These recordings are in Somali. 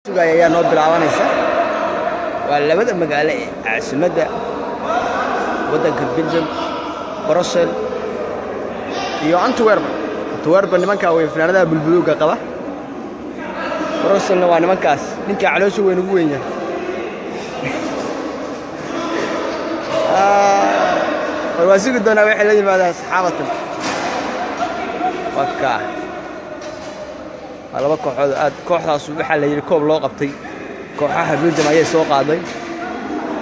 ayaa noo bilaabanaysa waa labada magaalo ee caasimadda waddanka Belgium Brussels iyo Antwerp nimanka way fanaanada bulbuluga qaba Brussels waa nimankaas ninka caloosha weyn ugu weyn yahay warwaasigu doona waxay la yimaadaan saxaabatan waka laba kooxood aad kooxdaas waxa la yiri koob loo qabtay kooxaha Belgium ayay soo qaaday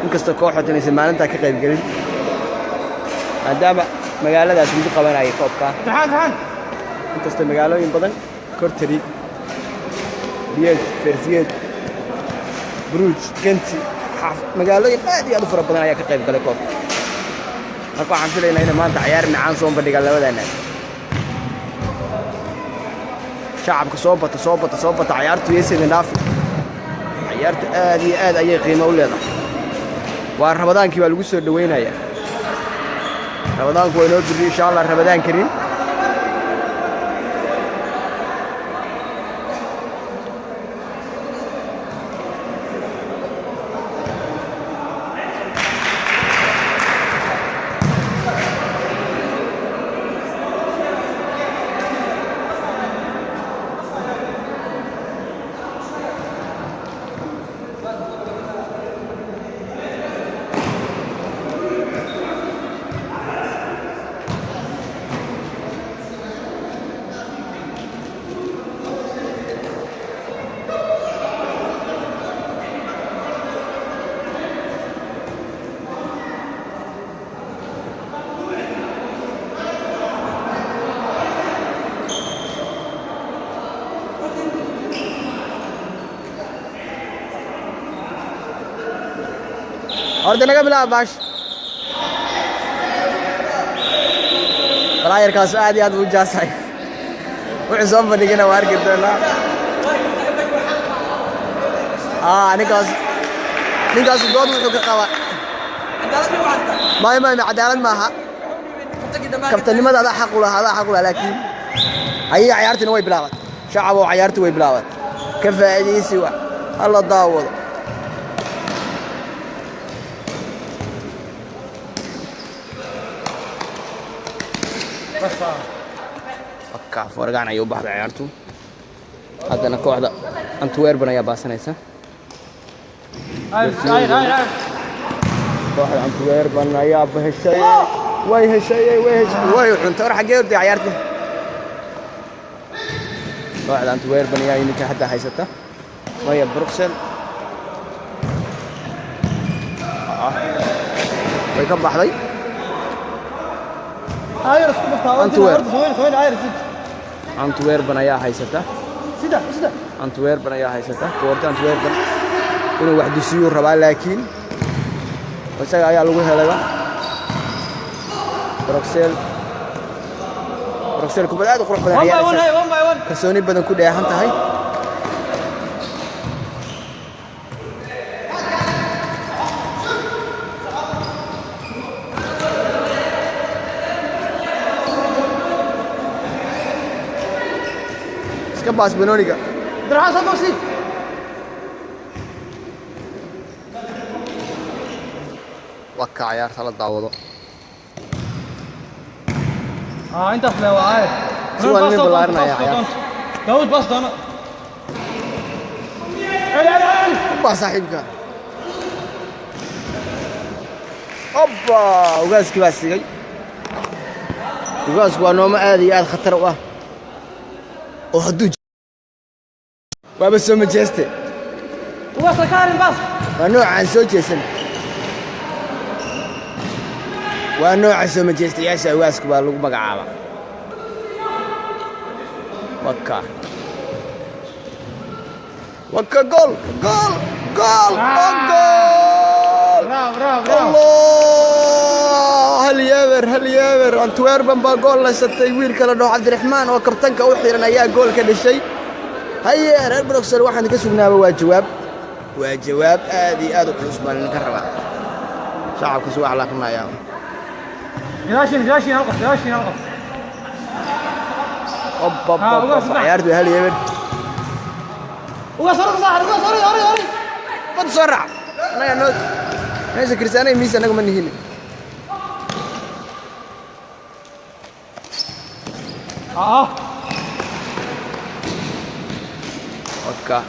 inkastoo kooxdu inay maalinta ka qayb galin maadaama magaaladaas mid qabanayay koobka inkastoo magaalooyin badan Korteri Liège Verviers Bruges Gent magaalooyin aad iyo aad u fara badan ayaa ka qayb galay koobka marka waxaan filaynaa in maanta ciyaar macaan soo bandhiga labadana شعبك صوبت عيارته يسد نافي عيارته آد أي قيمة ولا لا ورمضان كي بالجسر دوينا يا رمضان كوينود إن شاء الله رمضان كريم أردنا قبل باش راير كاس عادي هذا وجاساي وعزوم بنيجينا وارك الدنيا نيكاس جود وحوك قوا ما عدالة معها كابتن لماذا هذا حق ولا لكن هي عيارتنا وي بلاوت شعب وعيارته وي بلاوت كفاية سوا الله ضاوض كعفو رجعنا يوم بحر عيارته هذا أنا كوحدة أنتويرب يا باسنيسة كوحدة أنتويرب يا بهالشيء ويه أنت راح جيردي عيارته كوحدة أنتويرب يا يمكن حتى حيسته وهي بروكسل ويكب بحري أنتويرب يا حيسته أنتويرب يا حيسته كورت أنتويرب إنه واحد يسير ربع لكن بس يا لوجه هذا بروكسل كبرات وخرج بدن عيار كسوني بدن كده يا هنتا هاي باس بنونيكا درها صدوسي وكا عيار ثلاث دعوضو انت فلو عارف سوى اللي بلارنا يا عيار داود باص دانا باص صاحبك اوبا وغاسكي باسي وغاسك وانوما ادي خطر واه وهدو وابس سوما جيستي وصل كارم باص ونوع عن سوجيسن ونوع سوما جيستي يا شواسك بالو مقعابا وكا جول برافو هل يابر أنتويرب باجول لستي ويل كلا نوع عبد الرحمن وكابتنك وحيرنا يا جول كل شيء هيا ريال بروكسل واحد كسبنا وجواب آدي بالنسبة للكهرباء شعب كسوة على كنا يا ياشين القف عيارته هل يابر uga soo saar uga soo hori bad soo raac anaga noo meesha kirsaanay miis anaga ma nihin اوكا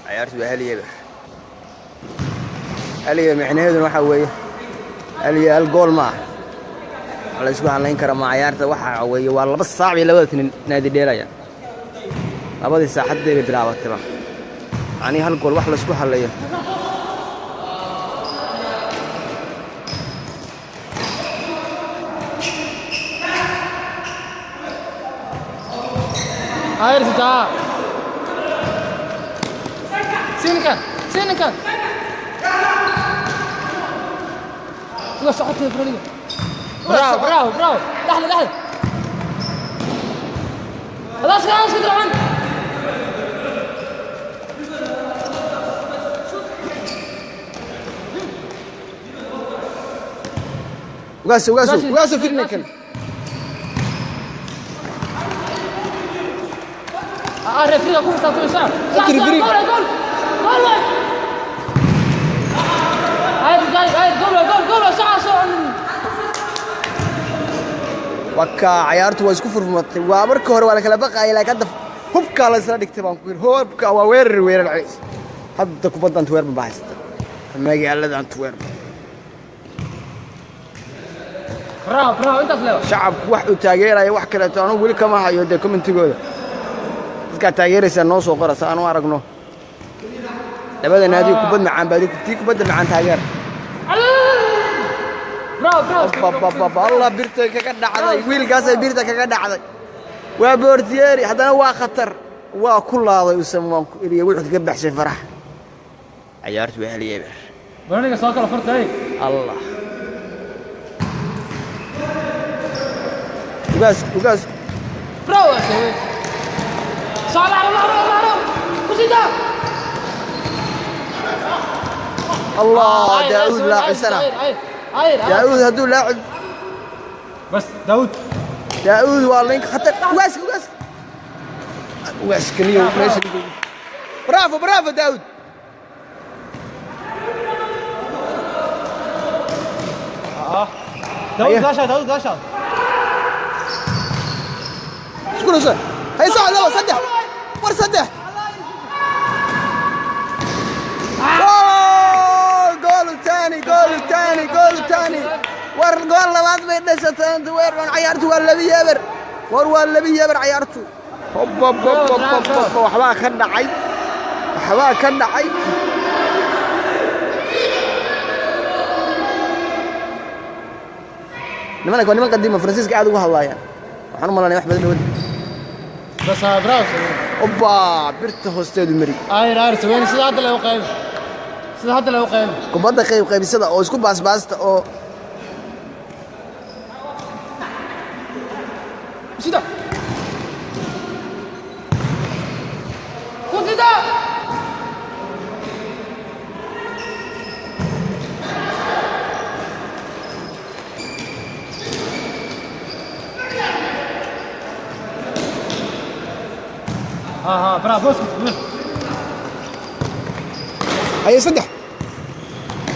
عيارت بهاليه هاليه معناheedu waxa weeye haliye al gool ma la isku halayn kara ma ciyaarta waxa weeye waa 2 saac iyo 2 naadi dheelaya labadii saacadeed bay bilaabatay yani hal gool wax la isku halayo Air sudah. Sini kan. Udah sakit ya bro. Bravo. Dah. خلاص كده وقاسوا فينا كان الريفري يقول استغفر ساعة الريفري جول جول ساعة وكا عيارته waa isku furmatay waa markii hore waa la kala baqay ilaa hadda hubka la isla dhigtay baan ku yiri hubka waa weerar culays hadda kubadan weer ma baahaysta magaalada aan weer bravo inta flew shacabku wax u taageeraya wax kale taano wali kama hayo de commentigooda dadka taageeraysa noo soo qorasa aan u aragno labada naadi kubad macaan baadi kubad macaan taageer bravo الله بيرتا كاكا دحداي ويلكاس بيرتا كاكا دحداي waa boortiyeeri hadana waa khatar waa ku laaday u samaan ku iriye wuxuu ka baxshay farax ciyaartu waa haliyay baraniga soo kala fartay allah ugaas bravo صالح الله وسيدا الله داود لاعب سنه داود هدو لاعب بس داود والله خطر واس كنيو ماشي برافو داود داود داشا شكون صح هي صح لا صدح صدح جول ثاني والجول لبعض ما يدشتان دوير من عيارته ولا بيبر ولا بيبر عيارته هوب وحبا كدعي niman qadiima Francisco aad ugu hadlayaan waxaan u malaynaa wax badan wadi bas bravo oba birta hoosteedu mari ayr saweyn sida hadda la qayb kubadda qaybisada oo isku baasbaasta oo sida برافو هي صدح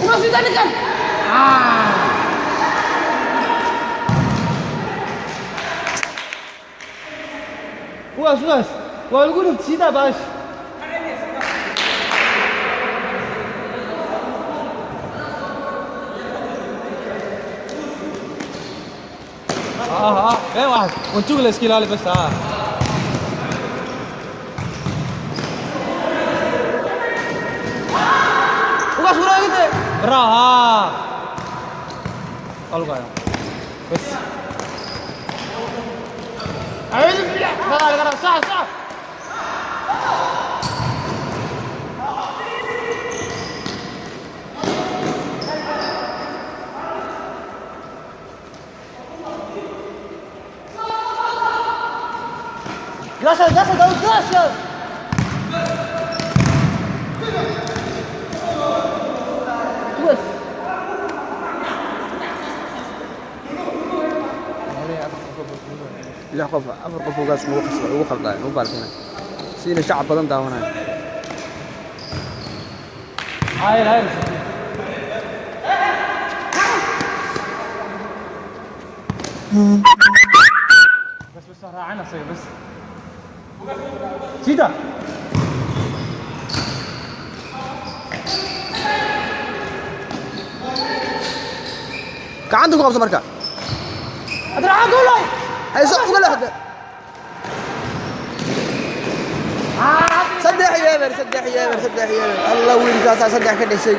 ونص ثاني كم واش والقول في سيدا باش ايه واحد وانتو الاسكيل هالي بس برافو قالوا بس اعوذ بالله صح Gracias. lix qof afar qof ugaas ugu khaldaan ugu baalkina siina shacab badan daawanaya هاي بس راعينا صير بس سيدا gacanta ku qabso marka ادري اقول لك hay soo fuga lahada saddex yeeber Allah wiilkaas saddex ka dhashay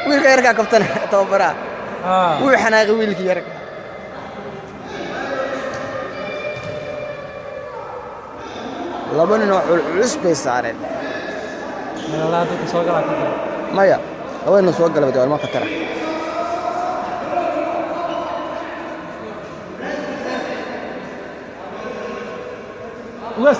wiilka yarka kabtan tababara wuu xanaaqay wiilkii yarka laba nin oo culus bay saareen لا dadka soo galaa ka jira maya laba nin soo galay waa ma khatara بس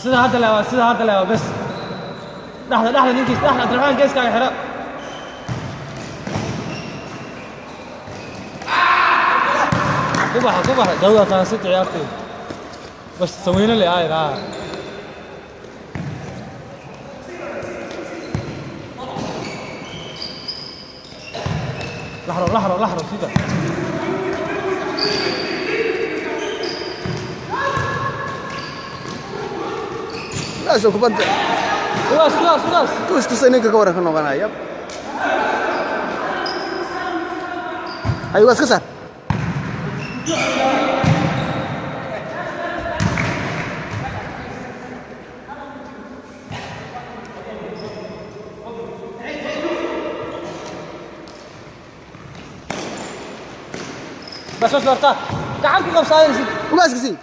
سيدا هذا لا بس لحظة ننكس لحظة عبد الرحمن كيس كان يحرق كبح دولة كان ست عيارتي بس سوينا اللي لا لحظة سيدا لا سو كبد واس توش تصينك كورك نوغانا يب ايوه واس كسر بس برتا تعال كم صاير وقاس كسي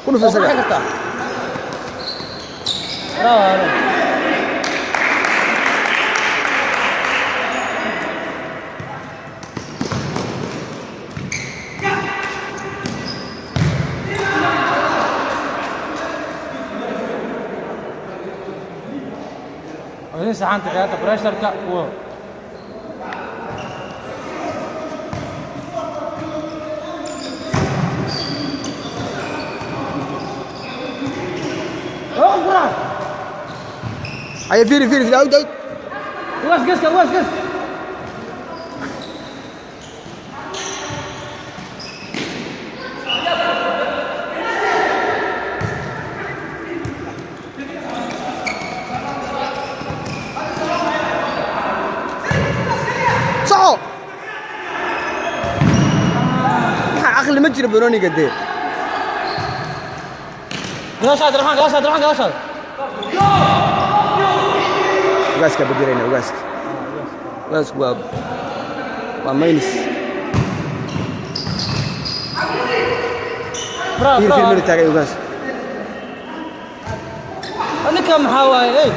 كله في سجل برافو لسه عندك يا بريشر كا و هيا فيري داود واش قص صعو عقل مجري بنوني قديه قاش عبد الرحمن قاش وقاسك بديرين وقاسك ومينس برافو في الميل تاعي وقاسك انا كم حواي ايه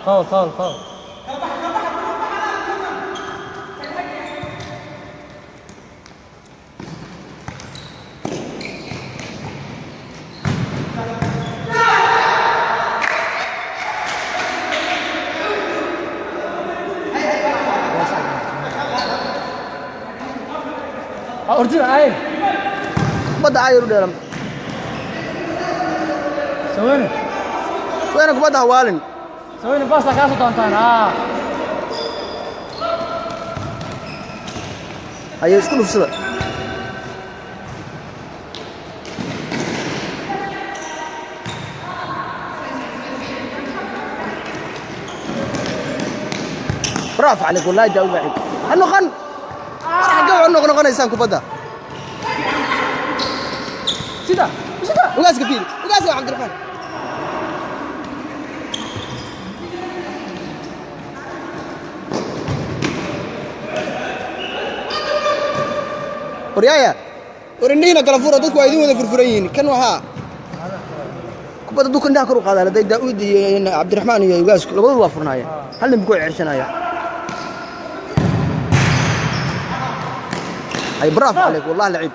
فاول أرجع عين بدأ عايرو ديرم سويني وينك بدأ هوالن سويني باص كاسو تونتان هيا اسكنوا في الصدر برافو عليك والله جاوب بعيد انه خن راح قوع انه غنيسان كبدا سيدا وقاسك فيه وقاسك يا عبد الرحمن وريايا ورنينا كلا فورة دكوا يدين وذا فرفرين كانوا ها كبدا دوك عندها كرو قادة لدي داود عبد الرحمن يقاس لو الله فرنايا هل نبقوا عشنايا أي برافو عليك والله لعيب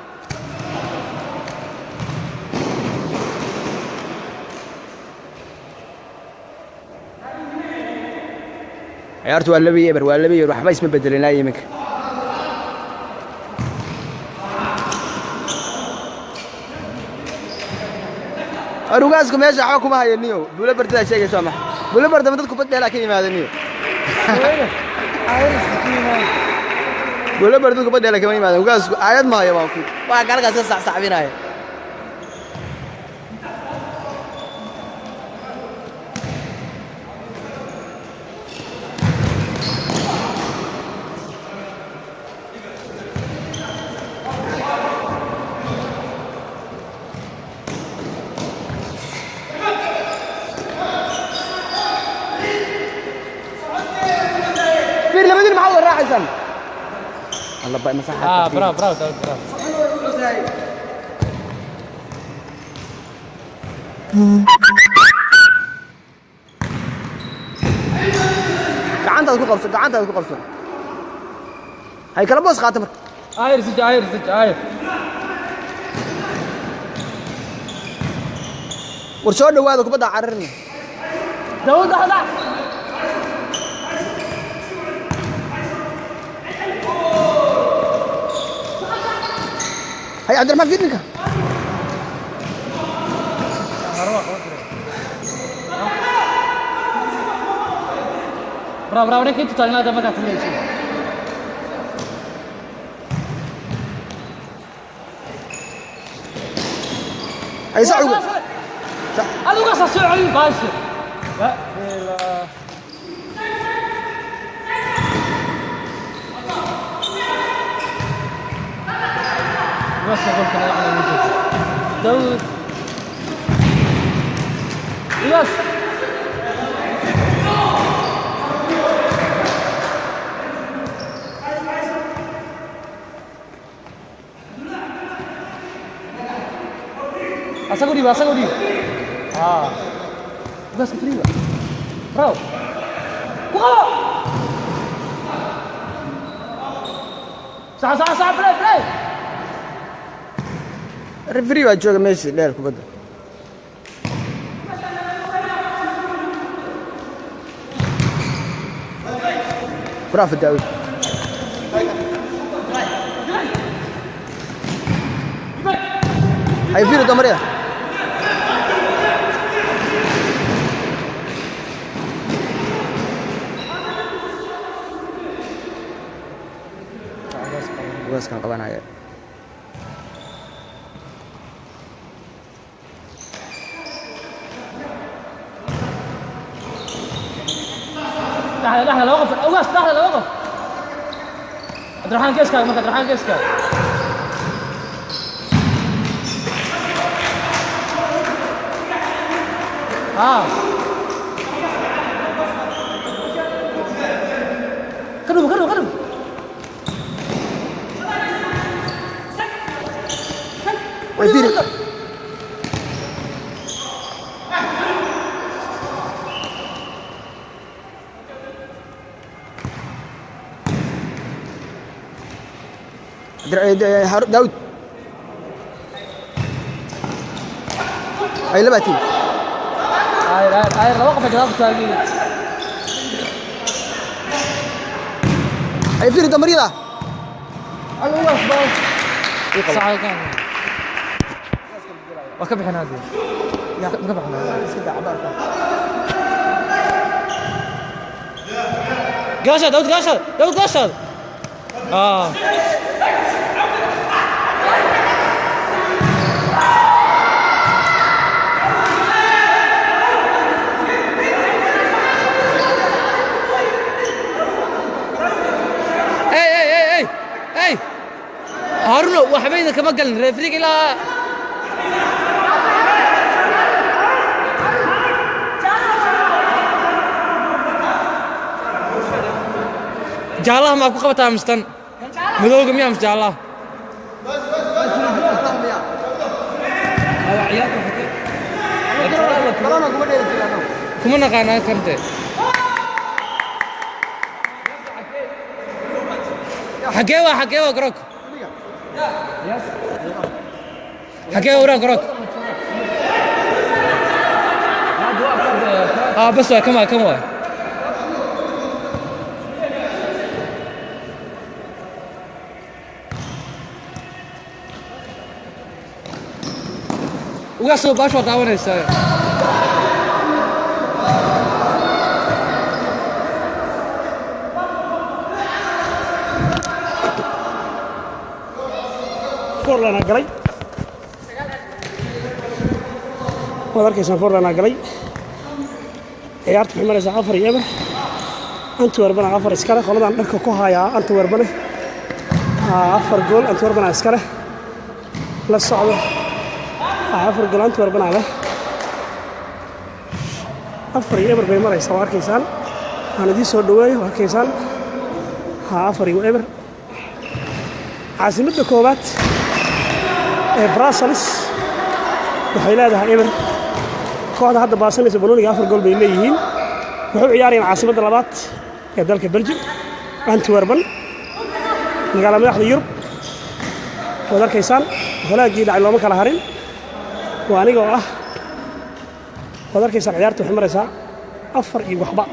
عيارته ولا بيبر راح ما اسمه بدل لا يمك أروقاسكم إيش حكوا هاي النيو بولا برد شيء سامح بولا برد ما تدكم بدل لكن ما هذا النيو بولا برد تدكم بدل لكن ما هذا أروقاسكم عياد ما هي ماكو وقال لك أساس صعبين هاي الله بقى مساحة برافو برافو قعنتها تكون قبصة هاي كلا بوس خاتمك عاير ورشو دواده كبدا عررني داود هذا هاي عبد الرحمن فيدنك برافو انت تطلعنا ده ما تعملش هاي صعوبة هذا قصة سعودي باشا لا بس اقول كذا على وجهك داود يس اسقودي بس فريبا برافو صح بلاي الريفري واحد جوجا ماشي لا الكبد برافو داود هاي فيرو دمريا بس كان قبان هاي لحظة لا وقف أوقف لحظة لا وقف عبد الرحمن كيسكا عبد الرحمن كيسكا قرب ويفيرو داود هاي لباتي هاي وقف جواب تاجي هاي فيرو دمريا الله أكبر صعب كان وكبح نادي يا كبح نادي قاشة داود قاشة اي هارون وحبينا كما قال ريفريق الى جاله ما ku qabataa mistan madowga miyaa mis jaalaha kuma naqaanaa kante xagee waa garoonka xagee waraa garoonka bas waa kan waa uga soo baasho daawanaysaa Forlana galay waad arkaysaan Forlana galay ciyaarta waxay maraysaa 4-0 Antwerpna 4 iskale qoladan dhanka ku haya Antwerpna 4 gool Antwerpna iskale la socdo 4 gool Antwerpna leh 4-0 bay maraysaa waad arkaysaan aan idin soo dhaweeyo waad arkaysaan 4-0 caasimada koobaad Brussels waxay leedahay eber kooxda hadda baasanaysa Bolonia 4 gool bay leeyihiin wuxuu ciyaarayaan caasimada labaad ee dalka Belgium Antwerpen magaalada madaxda Yurub waad arkaysaan holaagii dhacay looma kala harin waa aniga oo ah waad arkaysaan ciyaarta waxay maraysaa 4 iyo waxba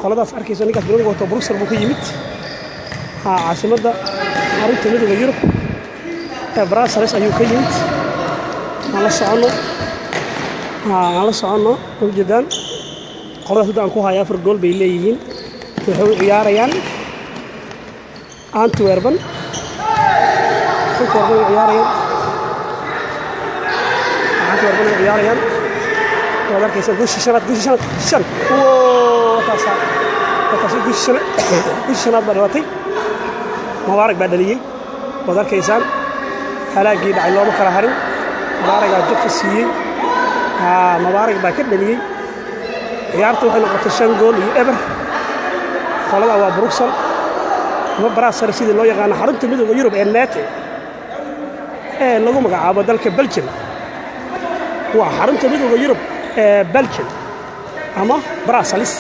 qoladaas arkaysa ninkaas Bolonia wato Brussels buu ka yimid caasimada xarunta midowga Yurub Brussels ayuu ka yimid aan la socono ujeedaan qoladaas hadda aan ku hayaa 4 gool bay leeyihiin waxay ciyaarayaan Antwerpen ciyaarayaan waad arkaysaa guushii shan guushii shanaad baa dhawaatay Mubaarak baa dhaliyey waad arkaysaan halaagii dhacay looma kala harin Mubaaragaa jabka siiyey Mubaarak baa ka dhaliyey ciyaarta waxay noqotay 5 gool iyo eber qolada waa Brussels ama Brussels sidii loo yaqaan xarunta midowga Yurub ee NATO ee lagu magacaabo dalka Belgium waa xarunta midowga Yurub ee Belgium ama Brussels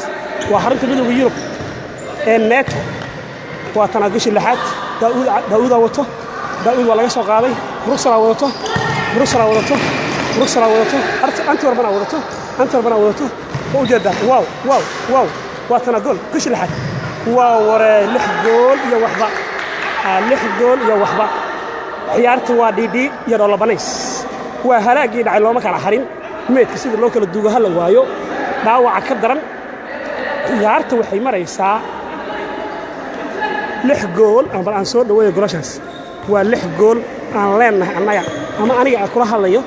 waa xarunta midowga Yurub ee NATO waa tanaagushi lixaad Daawud wato Daawud waa laga soo qaaday Brussels wadato Antwerpen wadato oo jeeda wow waa tanaagol gushi lixaad waa ware 6 gool iyo waxba ciyaartu waa dhidi iyo dholobanays waa halaagii dhacay looma kala harin meedka sida loo kala duugo hal waayo dhaawaca ka daran ciyaartu waxay maraysaa 6 gool aan soo dhaweeyo golashaas waa 6 gool aan leenahay annaga ama aniga aan kula hadlayo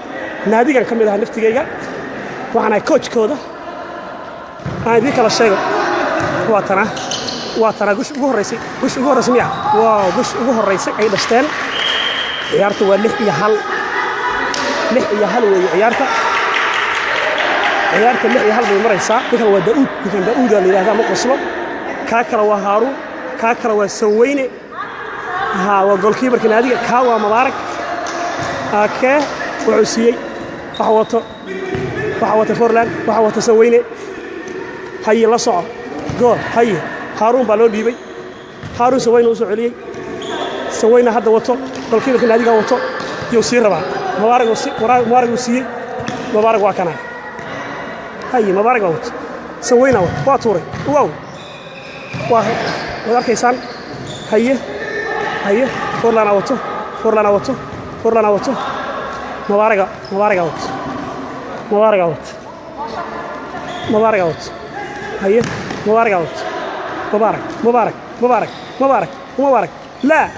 naadigan ka mid ah naftigayga waxaan ahay coachkooda aan idin kala sheego waa tana gush ugu horeysay miya waa gush ugu horeysay ay dhashteen ciyaartu waa 6-1 weeye ciyaarta 6-1 bay maraysaa ninkan waa Daawud la yiraahdaa ma qoslo kaa kale waa Haaruun kaa kale waa Saweyne waa goolkiibarka naadiga kaa waa Mubaarak akee wuxuu siiyey waxa wato Forlan waxa wato Saweyne haye la soco gool haye Haaruun baa loo dhiibay Haaruun Saweyne uu soo celiyey Saweyne hadda wato goolkiibarka naadiga wato iyo sii rabaa Mubaarak uu siiyey Mubaarak waa kana haye Mubaarak wato Saweyne waa tuuray wow waa arkaysaan haye Forlana wato Mubaarak wato haye Mubaarak wato Mubaarak la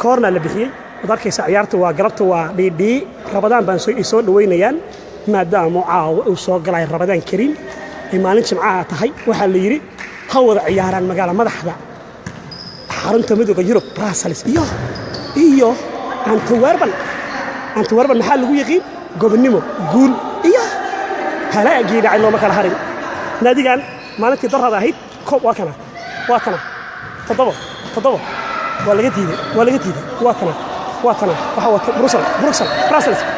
koorna la bixiyey waad arkaysaa ciyaarta waa galabta waa dhidhii Rabadaan baan soo dhaweynayaan maadaama caawa uu soo galay Rabadaan Kariim ay maalin Jimcaha tahay waxaa la yiri ha wada ciyaaraan magaala madaxda xarunta midowga Yurub Brussels iyo Antwerpen maxaa lagu yaqiin gobonimo guul iyo halaagii dhacay looma kala harin naadigan maalintii darrada ahayd koob waa kana 7 waa laga diiday waa kana واتنا وحوت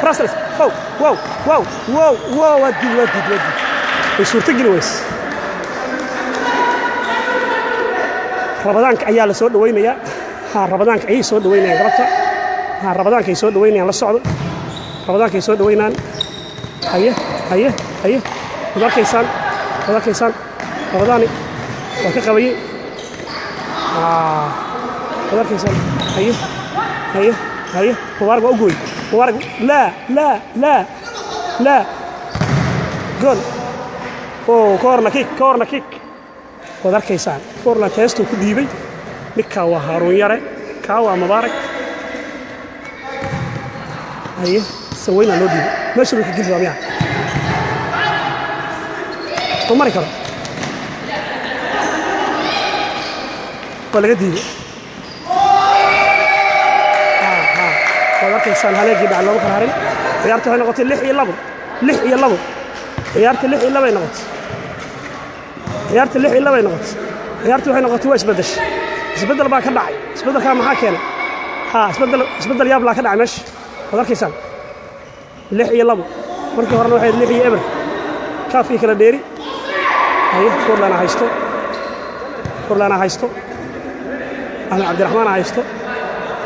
بروسلز واو ودي الصورة جلوس رمضان أيها السود وين يا رمضان أي سود وين يا قرطة رمضان كي سود وين يا للصعد رمضان كي سود وينان هيا رمضان كيسان رمضاني وكقوي رمضان كيسان هيا مبارك أقول مبارك لا جول كورنا كيك ودار كيسان فورنا تيستو كديبي نكاوا هارون ياري كاوا مبارك هيا سوينا لو ديبي ماشي لك جيل جامعة وماري كرو ولا قديبي ودار كيسان هلاقي بعد لو كهارين عيارته هنا قلت لح يلبو عيارته لح يلبو نقط عيارته لح يلبو نقط عيارته هنا قلت واسبدش اسبدل بقى كدعي اسبدل كان معاك هنا اسبدل ياب لا كدعي ماشي ودار كيسان لح يلبو markii horena waxay lix iyo eber kaafi kala dheeri ay Forlana haysto ana Cabdiraxmaan haysto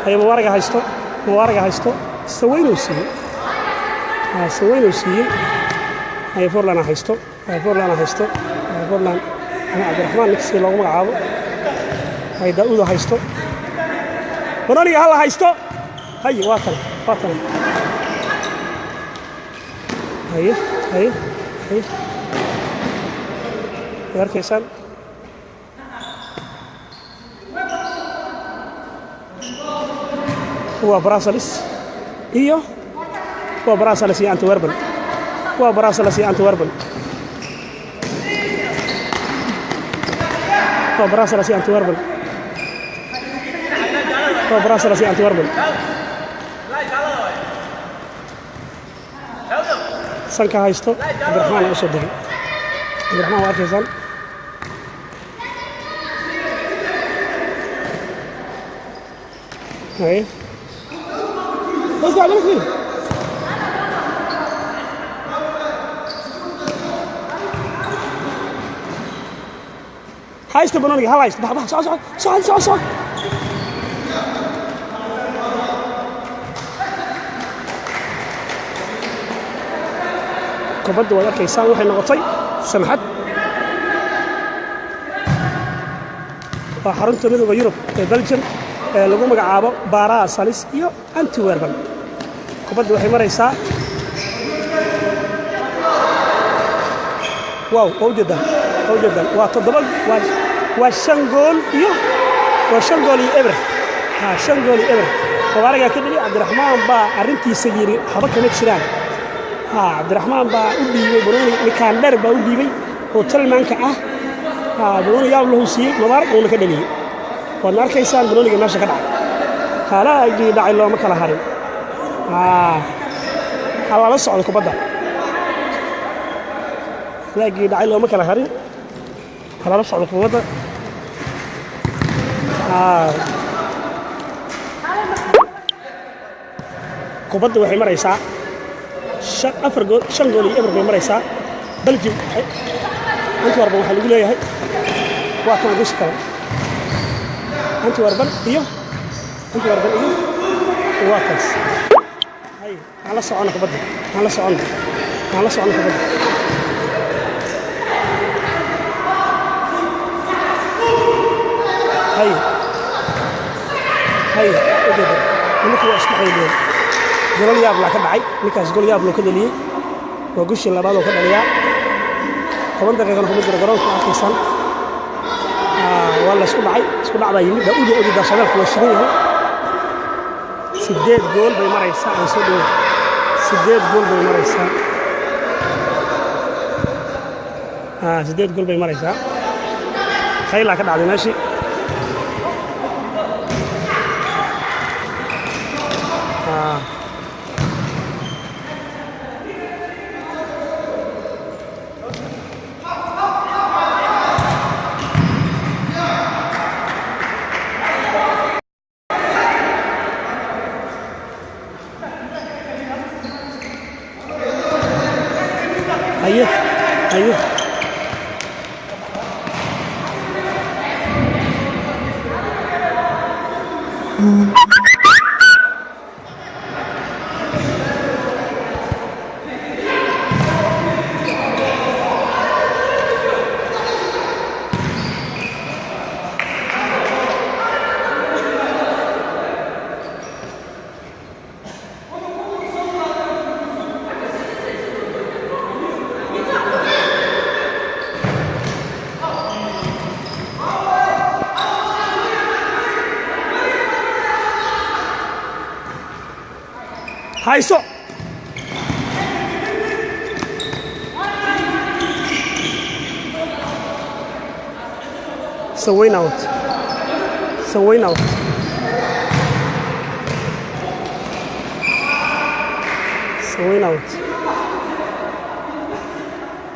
ay Mubarak haysto sawayno siiyay ay Forlana haysto ana Cabdiraxmaan nixi loogu magacaabo ay Daawud haysto Bononi hal haysto hay waatan هيا كيسان هو براسلس هو براسلس يا أنتوربن سانكا هايستو عبد الرحمن أسودي عبد الرحمن واركيزان هاي بس قاعد نقول هايستو بنوني هايستو بح صعد كبد ولا كيسان waxay noqotay samxad waa xarunta midowga Yurub ee Belgium ee lagu magacaabo Brussels iyo Antwerpen kubaddu waxay maraysaa awjadan waa 7 waa 5 gool iyo eber shan gool iyo eber Mubarak ka dhigay Cabdiraxmaan baa arintiisa yiri haba kama jiraan عبد الرحمن با وديبي بروني كان دير با وديبي هوتل مانكا بروني ياب له سي مبارك ولا كدلي وانا اركيسان بروني ماشي كدعي hala ay dhacay looma kala harin hala la socdo kubadda laagi dhacay looma kala harin hala la socdo kubadda kubadda waxay maraysaa shan gool iyo eber bay maraysaa Belgium Antwerpen waxa lagu leeyahay waa kan gush kale Antwerpen iyo waa kaas hay ala socono kubadda kubadda hay ogedo ninkii waa isku xeeyay gol yaab la ka dhacay ninkaas gol yaab loo ka dhaliyay waa gushii labaad oo ka dhaliya 10 daqiiqo ku jira garoonka Arsenal wala isku dhacday yimid Daawud daashada ku shaqeeyay 8 gool bay maraysaa ay soo dhaw 8 gool bay maraysaa 8 gool bay maraysaa khayla ka dhacday meeshii hayso سوينا اوت سوينا اوت سوينا اوت